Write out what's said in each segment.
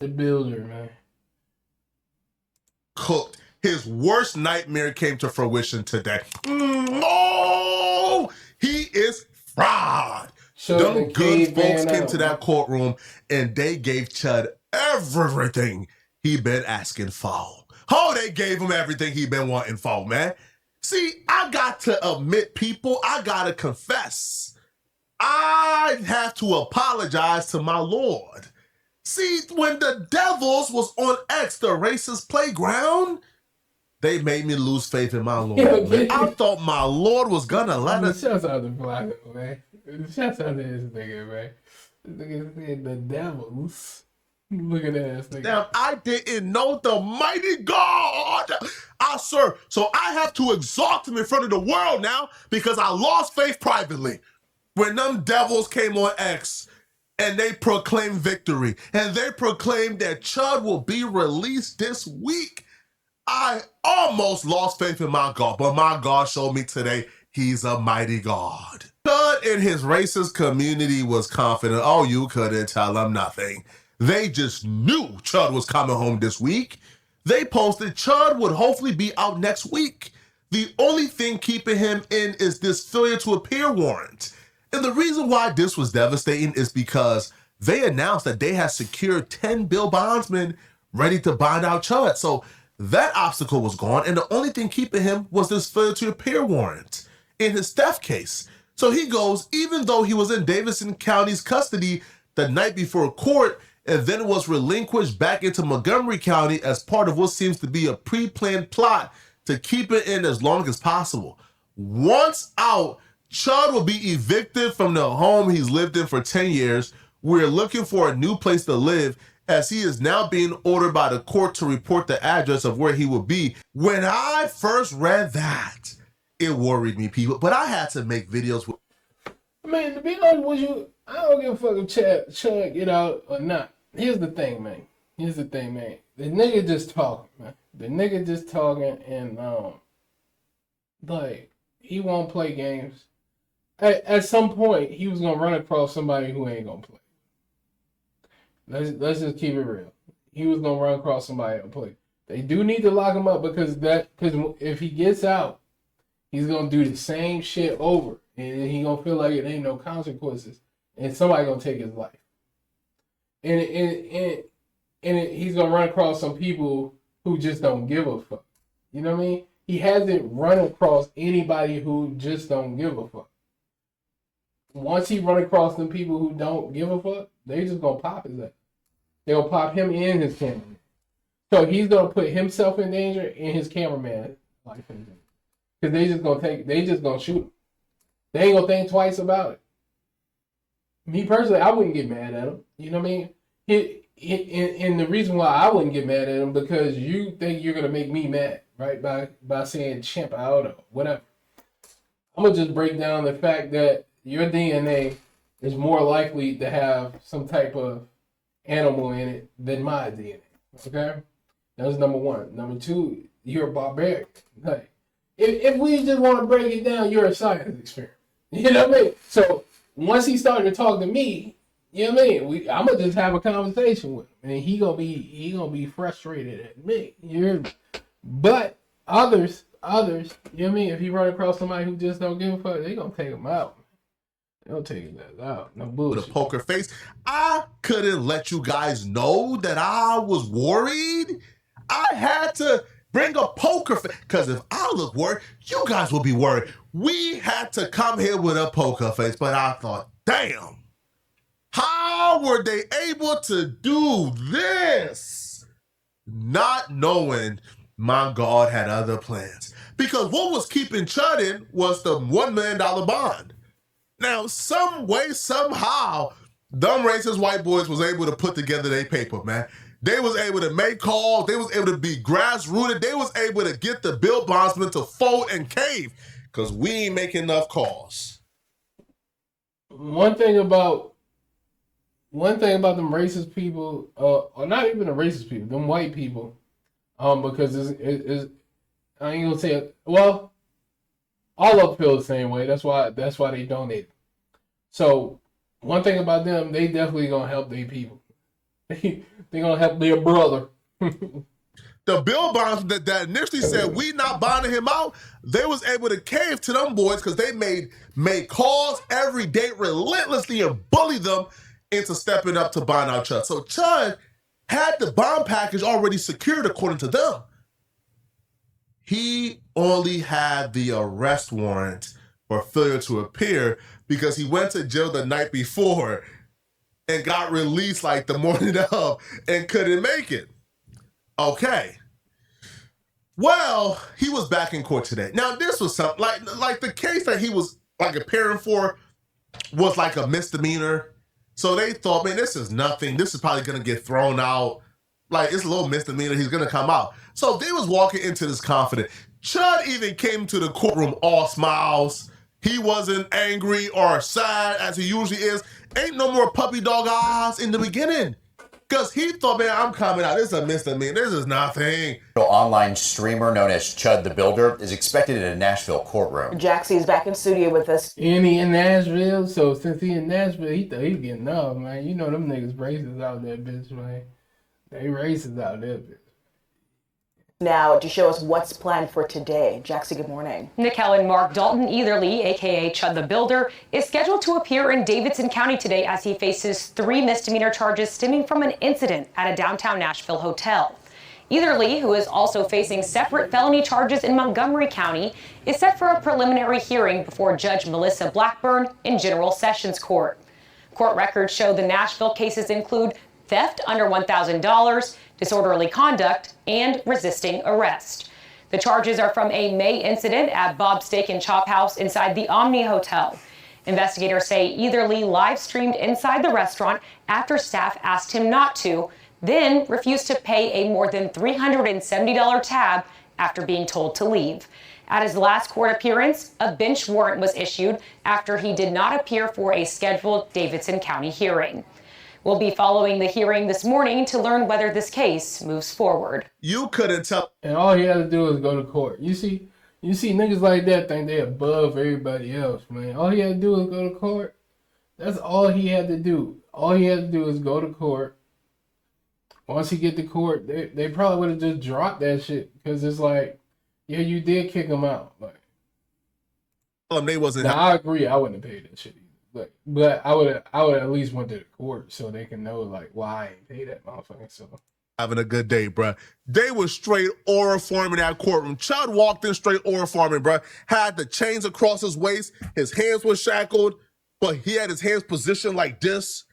The Builder, man. Cooked. His worst nightmare came to fruition today. No! He is fried. Them good folks came to that courtroom and they gave Chud everything he been asking for. Oh, they gave him everything he been wanting for, man. See, I got to admit, people, I gotta confess. I have to apologize to my Lord. See, when the Devils was on X, the racist playground, they made me lose faith in my Lord. Man. I thought my Lord was gonna let us. Shouts out to Black, man. Shouts out to this nigga, man. This nigga said the Devils. Look at that ass nigga. Damn, I didn't know the mighty God. Sir, so I have to exalt him in front of the world now because I lost faith privately. When them Devils came on X and they proclaimed victory and they proclaimed that Chud will be released this week, I almost lost faith in my God, but my God showed me today he's a mighty God. Chud in his racist community was confident. Oh, you couldn't tell him nothing. They just knew Chud was coming home this week. They posted Chud would hopefully be out next week. The only thing keeping him in is this failure to appear warrant. And the reason why this was devastating is because they announced that they had secured 10 bail bondsmen ready to bond out Chud. So that obstacle was gone, and the only thing keeping him was this failure to appear warrant in his theft case. So he goes, even though he was in Davidson County's custody the night before court, and then was relinquished back into Montgomery County as part of what seems to be a pre-planned plot to keep it in as long as possible. Once out, Chud will be evicted from the home he's lived in for 10 years. We're looking for a new place to live as he is now being ordered by the court to report the address of where he will be. When I first read that, it worried me, people, but I had to make videos with. Man, to be honest with you, I don't give a fuck if Chud get out or not. Here's the thing, man. The nigga just talking, man. The nigga just talking and, like, he won't play games. At some point, he was going to run across somebody who ain't going to play. Let's just keep it real. He was going to run across somebody to play. They do need to lock him up because if he gets out, he's going to do the same shit over. And he going to feel like it ain't no consequences. And somebody going to take his life. And he's going to run across some people who just don't give a fuck. You know what I mean? He hasn't run across anybody who just don't give a fuck. Once he run across them people who don't give a fuck, they just going to pop his ass. They're going to pop him and his cameraman. So he's going to put himself in danger and his cameraman life in danger. Because they just going to shoot him. They ain't going to think twice about it. Me personally, I wouldn't get mad at him. You know what I mean? And the reason why I wouldn't get mad at him because you think you're going to make me mad, right? By saying chimp out or whatever. I'm going to just break down the fact that your DNA is more likely to have some type of animal in it than my DNA. Okay? That's number one. Number two, you're a barbarian. Like, if we just want to break it down, you're a science experiment. You know what I mean? So once he started to talk to me, you know what I mean? I'm gonna just have a conversation with him, and he gonna be frustrated at me. You hear me? But others, you know what I mean? If he run across somebody who just don't give a fuck, they gonna take him out. They gonna take his ass out. No bullshit. With a poker face, I couldn't let you guys know that I was worried. I had to bring a poker face because if I look worried, you guys will be worried. We had to come here with a poker face, but I thought, damn, how were they able to do this? Not knowing my God had other plans. Because what was keeping Chud in was the $1 million bond. Now, some way, somehow, dumb racist white boys was able to put together their paper, man. They was able to make calls. They was able to be grassrooted. They was able to get the bill bondsmen to fold and cave because we ain't making enough calls. One thing about them racist people, or not even the racist people, them white people, because it's I ain't gonna say it. Well, all of them feel the same way. That's why they donate. So one thing about them, they definitely gonna help their people. They gonna help their brother. The bill bonds that initially said we not bonding him out, they was able to cave to them boys because they made calls every day relentlessly and bullied them into stepping up to bond out Chud. So Chud had the bond package already secured according to them. He only had the arrest warrant for failure to appear because he went to jail the night before and got released like the morning of and couldn't make it. Okay. Well, he was back in court today. Now, this was something like the case that he was like appearing for was like a misdemeanor. So they thought, man, this is nothing. This is probably gonna get thrown out. Like, it's a little misdemeanor. He's gonna come out. So they was walking into this confident. Chud even came to the courtroom all smiles. He wasn't angry or sad as he usually is. Ain't no more puppy dog eyes in the beginning. Because he thought, man, I'm coming out. This is a misdemeanor. This is nothing. Online streamer known as Chud the Builder is expected in a Nashville courtroom. Jaxie's back in studio with us. And he in Nashville, so since he in Nashville, he thought he was getting off, man. You know them niggas racist out there, bitch, man. They racist out there, bitch. Now to show us what's planned for today. Jaxie, good morning. Nicole and Mark Dalton Etherly, aka Chud the Builder, is scheduled to appear in Davidson County today as he faces 3 misdemeanor charges stemming from an incident at a downtown Nashville hotel. Etherly, who is also facing separate felony charges in Montgomery County, is set for a preliminary hearing before Judge Melissa Blackburn in General Sessions Court. Court records show the Nashville cases include theft under $1,000, disorderly conduct, and resisting arrest. The charges are from a May incident at Bob's Steak and Chop House inside the Omni Hotel. Investigators say Etherly live streamed inside the restaurant after staff asked him not to, then refused to pay a more than $370 tab after being told to leave. At his last court appearance, a bench warrant was issued after he did not appear for a scheduled Davidson County hearing. We'll be following the hearing this morning to learn whether this case moves forward. You couldn't tell. And all he had to do is go to court. You see niggas like that think they above everybody else, man. All he had to do is go to court. That's all he had to do. All he had to do is go to court. Once he get to court, they probably would have just dropped that shit because it's like, yeah, you did kick him out. Like, they wasn't. Now, I agree. I wouldn't have paid that shit either. But I would at least went to the court so they can know like why I ain't pay that motherfucker. So having a good day, bruh. They was straight aura forming that courtroom. Chud walked in straight aura forming, bruh. Had the chains across his waist. His hands were shackled, but he had his hands positioned like this,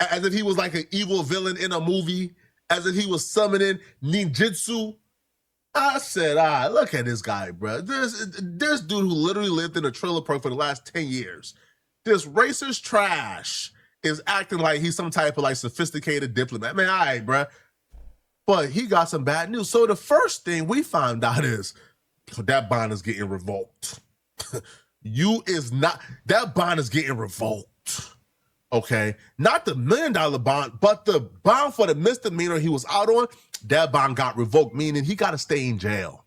as if he was like an evil villain in a movie, as if he was summoning ninjutsu. I said, look at this guy, bruh. This dude who literally lived in a trailer park for the last 10 years. This racist trash is acting like he's some type of like sophisticated diplomat. Man, all right, bruh. But he got some bad news. So the first thing we found out is that bond is getting revoked. That bond is getting revoked. Okay? Not the $1 million bond, but the bond for the misdemeanor he was out on, that bond got revoked, meaning he got to stay in jail.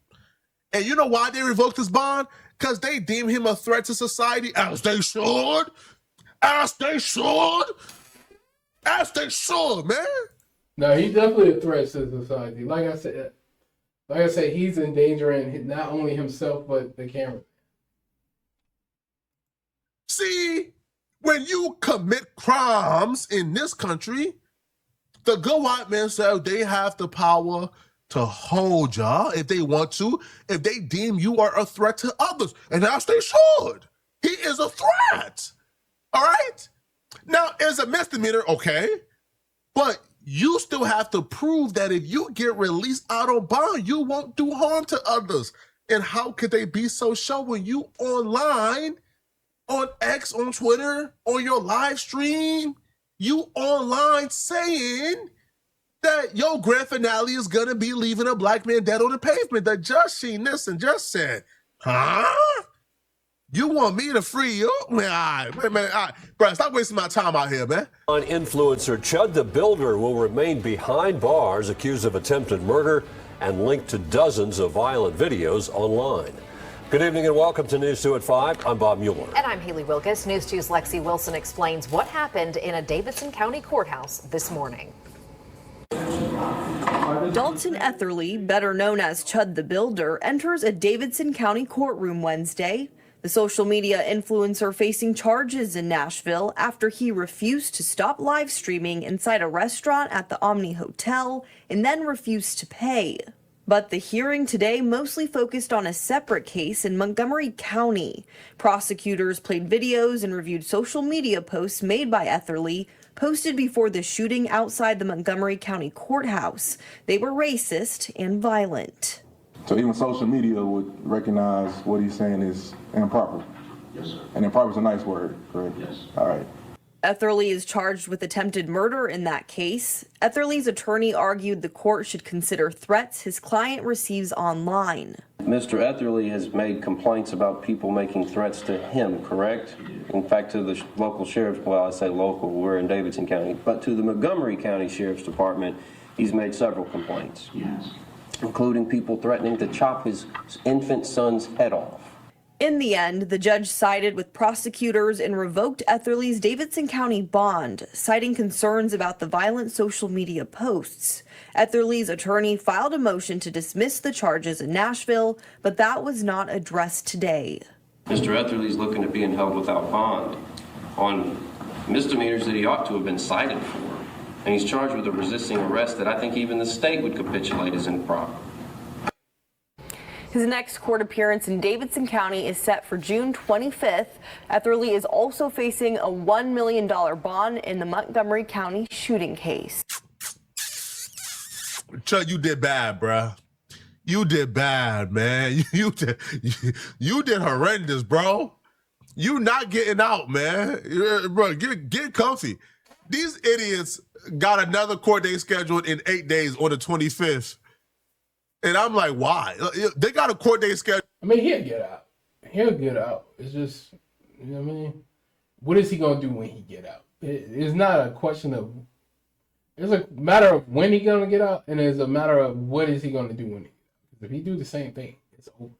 And you know why they revoked his bond? Because they deem him a threat to society, as they should. As they should. As they should, man. No, he's definitely a threat to society. Like I said, he's endangering not only himself but the camera. See, when you commit crimes in this country, the good white men say they have the power to hold y'all if they want to, if they deem you are a threat to others. And as they should. He is a threat. All right? Now, it's a misdemeanor, okay, but you still have to prove that if you get released out on bond, you won't do harm to others. And how could they be so sure when you online, on X, on Twitter, on your live stream, you online saying that your grand finale is gonna be leaving a black man dead on the pavement? The judge seen this and just said, huh? You want me to free you? Man, all right. Bro, stop wasting my time out here, man. Influencer Chud the Builder will remain behind bars, accused of attempted murder and linked to dozens of violent videos online. Good evening and welcome to News 2 at 5. I'm Bob Mueller. And I'm Haley Wilkes. News 2's Lexi Wilson explains what happened in a Davidson County courthouse this morning. Dalton Etherly, better known as Chud the Builder, enters a Davidson County courtroom Wednesday. The social media influencer facing charges in Nashville after he refused to stop live streaming inside a restaurant at the Omni Hotel and then refused to pay. But the hearing today mostly focused on a separate case in Montgomery County. Prosecutors played videos and reviewed social media posts made by Etherly, posted before the shooting outside the Montgomery County courthouse. They were racist and violent. So even social media would recognize what he's saying is improper? Yes, sir. And improper is a nice word, correct? Yes. All right. Etherly is charged with attempted murder in that case. Etherly's attorney argued the court should consider threats his client receives online. Mr. Etherly has made complaints about people making threats to him, correct? In fact, to the local sheriff's, well, I say local, we're in Davidson County, but to the Montgomery County Sheriff's Department, he's made several complaints. Yes. Including people threatening to chop his infant son's head off. In the end, the judge sided with prosecutors and revoked Etherly's Davidson County bond, citing concerns about the violent social media posts. Etherly's attorney filed a motion to dismiss the charges in Nashville, but that was not addressed today. Mr. Etherly's looking at being held without bond on misdemeanors that he ought to have been cited for. And he's charged with a resisting arrest that I think even the state would capitulate as improper. His next court appearance in Davidson County is set for June 25th. Etherly is also facing a $1 million bond in the Montgomery County shooting case. Chud, you did bad, bruh. You did bad, man. You did horrendous, bro. You not getting out, man. Bro, get comfy. These idiots got another court date scheduled in 8 days on the 25th. And I'm like, why? They got a court date scheduled. I mean, he'll get out. He'll get out. It's just, you know what I mean? What is he going to do when he get out? It's not a question of, it's a matter of when he going to get out, and it's a matter of what is he going to do when he get out. If he do the same thing, it's over.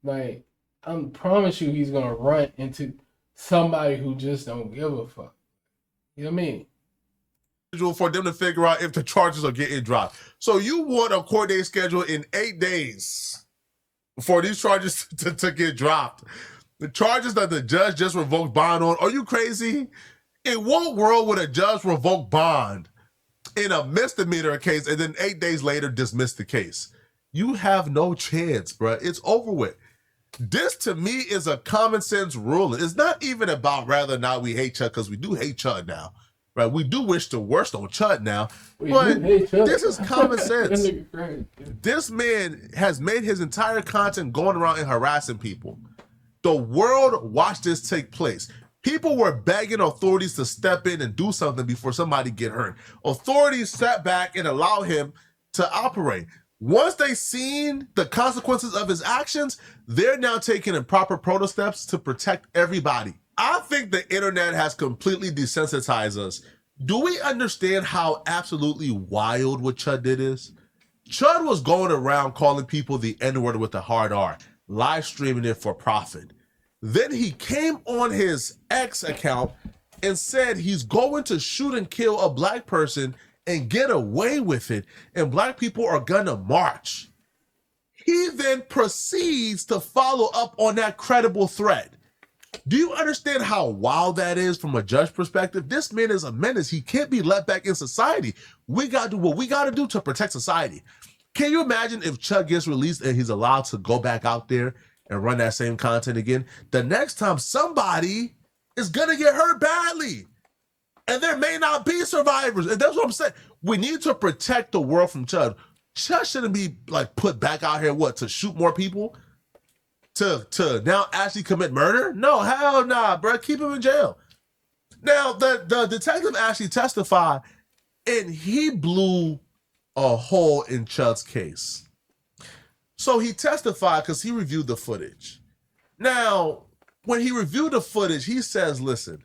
Like, I promise you he's going to run into somebody who just don't give a fuck. You know what I mean? For them to figure out if the charges are getting dropped. So you want a court date scheduled in 8 days for these charges to get dropped. The charges that the judge just revoked bond on, are you crazy? In what world would a judge revoke bond in a misdemeanor case and then 8 days later dismiss the case? You have no chance, bro. It's over with. This to me is a common sense ruling. It's not even about whether or not we hate Chud, because we do hate Chud now. Right, we do wish the worst on Chud now, but this is common sense. This man has made his entire content going around and harassing people. The world watched this take place. People were begging authorities to step in and do something before somebody get hurt. Authorities sat back and allowed him to operate. Once they seen the consequences of his actions, they're now taking improper proto steps to protect everybody. I think the internet has completely desensitized us. Do we understand how absolutely wild what Chud did is? Chud was going around calling people the N-word with a hard R, live streaming it for profit. Then he came on his X account and said he's going to shoot and kill a black person and get away with it, and black people are gonna march. He then proceeds to follow up on that credible threat. Do you understand how wild that is from a judge perspective? This man is a menace. He can't be let back in society. We got to do what we got to do to protect society. Can you imagine if Chud gets released and he's allowed to go back out there and run that same content again? The next time somebody is going to get hurt badly. And there may not be survivors. And that's what I'm saying. We need to protect the world from Chud. Chud shouldn't be like put back out here, what, to shoot more people? To now actually commit murder? No, hell nah, bro. Keep him in jail. Now, the detective actually testified, and he blew a hole in Chud's case. So he testified because he reviewed the footage. Now, when he reviewed the footage, he says, listen,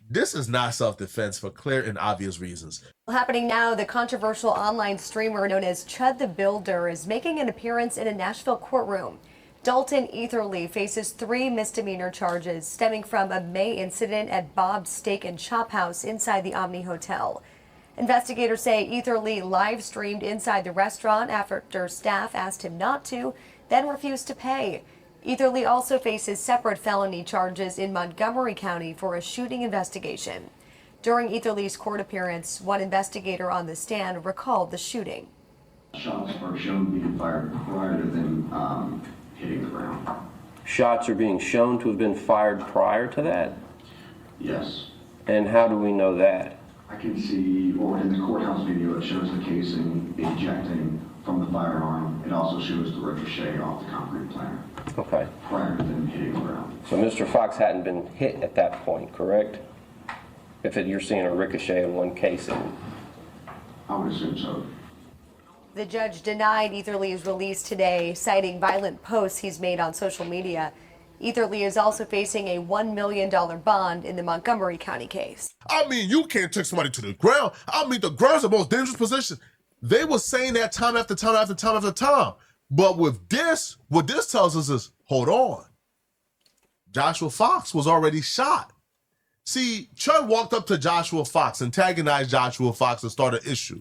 this is not self-defense for clear and obvious reasons. Happening now, the controversial online streamer known as Chud the Builder is making an appearance in a Nashville courtroom. Dalton Etherly faces 3 misdemeanor charges stemming from a May incident at Bob's Steak and Chop House inside the Omni Hotel. Investigators say Ether Lee live streamed inside the restaurant after staff asked him not to, then refused to pay. Ether Lee also faces separate felony charges in Montgomery County for a shooting investigation. During Ether Lee's court appearance, one investigator on the stand recalled the shooting. Shots are shown to be fired prior to them hitting the ground. Shots are being shown to have been fired prior to that? Yes. And how do we know that? I can see, or in the courthouse video, it shows the casing ejecting from the firearm. It also shows the ricochet off the concrete planter. Okay. Prior to them hitting the ground. So Mr. Fox hadn't been hit at that point, correct? You're seeing a ricochet in one casing. I would assume so. The judge denied Ether Lee's release today, citing violent posts he's made on social media. Ether Lee is also facing a $1 million bond in the Montgomery County case. I mean, you can't take somebody to the ground. I mean, the ground's the most dangerous position. They were saying that time after time after time after time. But with this, what this tells us is, hold on. Joshua Fox was already shot. See, Chud walked up to Joshua Fox, antagonized Joshua Fox, and started an issue.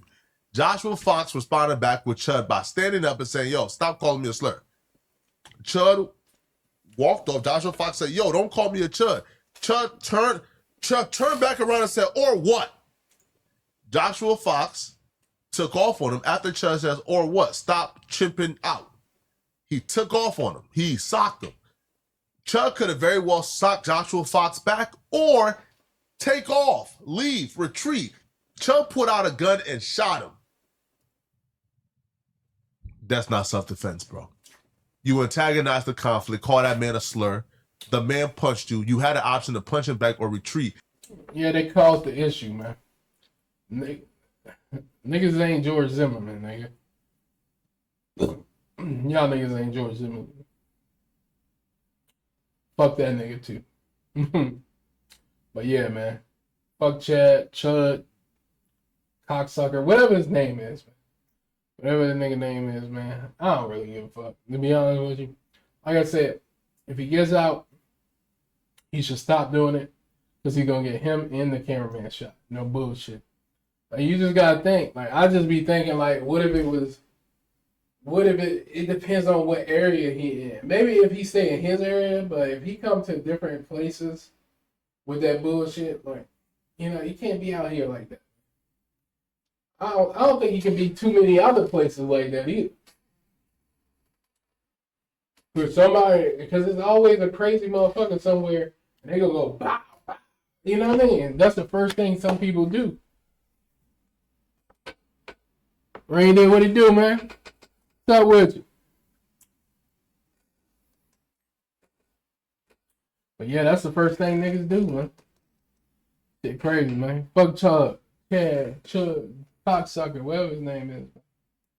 Joshua Fox responded back with Chud by standing up and saying, yo, stop calling me a slur. Chud walked off. Joshua Fox said, yo, don't call me a Chud. Chud turned back around and said, or what? Joshua Fox took off on him after Chud says, or what? Stop chimping out. He took off on him. He socked him. Chud could have very well socked Joshua Fox back or take off, leave, retreat. Chud put out a gun and shot him. That's not self-defense, bro. You antagonized the conflict, call that man a slur. The man punched you. You had an option to punch him back or retreat. Yeah, they caused the issue, man. Niggas ain't George Zimmerman, nigga. Y'all niggas ain't George Zimmerman. Fuck that nigga too. But yeah, man. Fuck Chud, cocksucker, whatever his name is, man. Whatever the nigga name is, man. I don't really give a fuck. To be honest with you. Like I said, if he gets out, he should stop doing it. Because he's going to get him and the cameraman shot. No bullshit. Like, you just got to think. Like, I just be thinking, like, what if it depends on what area he in. Maybe if he stay in his area, but if he come to different places with that bullshit, like, you know, you can't be out here like that. I don't think he can be too many other places like that either. For somebody, because there's always a crazy motherfucker somewhere, and they gonna go bow, bow. You know what I mean? And that's the first thing some people do. Rain Day, what he do, man? What's up with you? But yeah, that's the first thing niggas do, man. Shit crazy, man. Fuck Chud. Yeah, Chud. Cocksucker, whatever his name is.